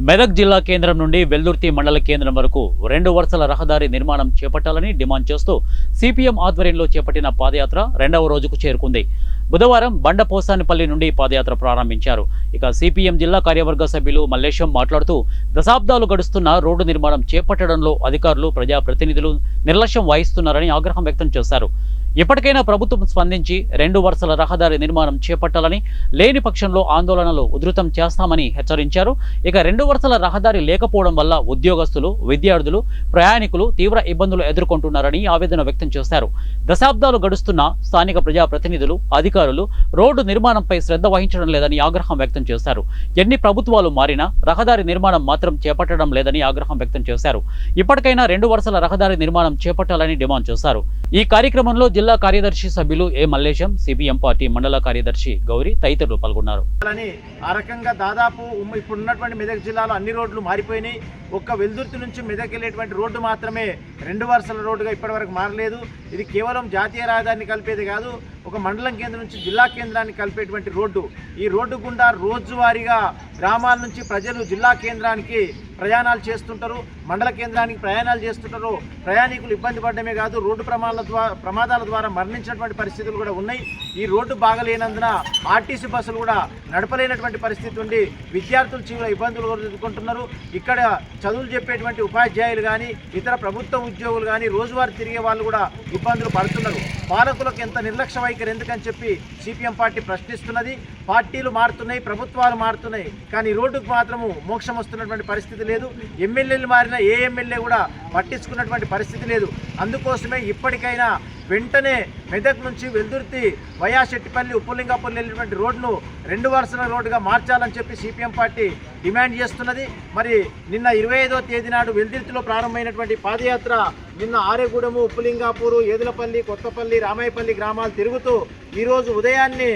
మెదక్ జిల్లా కేంద్రం నుండి వెల్దుర్తి మండల కేంద్రం వరకు 2 వరుసల రహదారి నిర్మాణం చేపట్టాలని డిమాండ్ చేస్తూ సిపిఎం ఆధ్వర్యంలో చేపట్టిన పాదయాత్ర 2వ రోజుకు చేరుకుంది. బుధవారం బండపోసానిపల్లి నుండి పాదయాత్ర ప్రారంభించారు. ఇక సిపిఎం జిల్లా కార్యవర్గ సభ్యులు మల్లేశం మాట్లాడుతూ దశాబ్దాలు గడుస్తున్న రోడ్డు నిర్మాణం చేపట్టడంలో అధికారులు ప్రజాప్రతినిధులు నిర్లక్ష్యం వహిస్తున్నారని ఆగ్రహం వ్యక్తం చేశారు. ఇప్పటికైనా ప్రభుత్వం స్పందించి 2 వరుసల రహదారి నిర్మాణం చేపట్టాలని, లేని పక్షంలో ఆందోళనలు ఉధృతం చేస్తామని హెచ్చరించారు. ఇక 2 వరుసల రహదారి లేకపోవడం వల్ల ఉద్యోగస్తులు, విద్యార్థులు, ప్రయాణికులు తీవ్ర ఇబ్బందులు ఎదుర్కొంటున్నారని ఆవేదన వ్యక్తం చేశారు. దశాబ్దాలు గడుస్తున్న స్థానిక ప్రజాప్రతినిధులు, అధికారులు రోడ్డు నిర్మాణంపై శ్రద్ధ వహించడం లేదని ఆగ్రహం వ్యక్తం చేశారు. ఎన్ని ప్రభుత్వాలు మారినా రహదారి నిర్మాణం మాత్రం చేపట్టడం లేదని ఆగ్రహం వ్యక్తం చేశారు. ఇప్పటికైనా 2 వరుసల రహదారి నిర్మాణం చేపట్టాలని డిమాండ్ చేశారు. ఈ కార్యక్రమంలో జిల్లా కార్యదర్శి సభ్యులు ఏ మల్లేశం, సిపిఎం పార్టీ మండల కార్యదర్శి గౌరీ తదితరులు పాల్గొన్నారు. ఆ రకంగా దాదాపు ఇప్పుడు ఉన్నటువంటి మెదక్ జిల్లాలో అన్ని రోడ్లు మారిపోయినాయి. ఒక్క వెల్దుర్తి నుంచి మెదక్ వెళ్ళేటువంటి రోడ్డు మాత్రమే 2 వరుసల రోడ్డుగా ఇప్పటివరకు మారలేదు. ఇది కేవలం జాతీయ రహదారిని కలిపేది కాదు, ఒక మండలం కేంద్రం నుంచి జిల్లా కేంద్రాన్ని కలిపేటువంటి రోడ్డు. ఈ రోడ్డు గుండా రోజువారీగా గ్రామాల నుంచి ప్రజలు జిల్లా కేంద్రానికి ప్రయాణాలు చేస్తుంటారు, మండల కేంద్రానికి ప్రయాణాలు చేస్తుంటారు. ప్రయాణికులు ఇబ్బంది పడడమే కాదు, రోడ్డు ప్రమాదాల ద్వారా మరణించినటువంటి పరిస్థితులు కూడా ఉన్నాయి. ఈ రోడ్డు బాగలేనందున ఆర్టీసీ బస్సులు కూడా నడపలేనటువంటి పరిస్థితి ఉండి విద్యార్థులు తీవ్ర ఇబ్బందులు ఎదుర్కొంటున్నారు. ఇక్కడ చదువులు చెప్పేటువంటి ఉపాధ్యాయులు కానీ, ఇతర ప్రభుత్వ ఉద్యోగులు కానీ, రోజువారీ తిరిగే వాళ్ళు కూడా ఇబ్బందులు పడుతున్నారు. పాలకులకు ఎంత నిర్లక్ష్య వైఖరి ఎందుకని చెప్పి సిపిఎం పార్టీ ప్రశ్నిస్తున్నది. పార్టీలు మారుతున్నాయి, ప్రభుత్వాలు మారుతున్నాయి, కానీ రోడ్డుకు మాత్రము మోక్షం వస్తున్నటువంటి పరిస్థితి లేదు. ఎమ్మెల్యేలు మారినా ఏ ఎమ్మెల్యే కూడా పట్టించుకున్నటువంటి పరిస్థితి లేదు. అందుకోసమే ఇప్పటికైనా వెంటనే మెదక్ నుంచి వెల్దుర్తి వయా శెట్టిపల్లి, ఉప్పులింగాపల్లి వెళ్ళినటువంటి రోడ్ను 2 వరుసల రోడ్డుగా మార్చాలని చెప్పి సిపిఎం పార్టీ డిమాండ్ చేస్తున్నది. మరి నిన్న 25వ తేదీ నాడు వెల్దుర్తిలో ప్రారంభమైనటువంటి పాదయాత్ర నిన్న ఆరేగూడెము, ఉప్పులింగాపూరు, ఏదులపల్లి, కొత్తపల్లి, రామాయపల్లి గ్రామాలు తిరుగుతూ ఈరోజు ఉదయాన్నే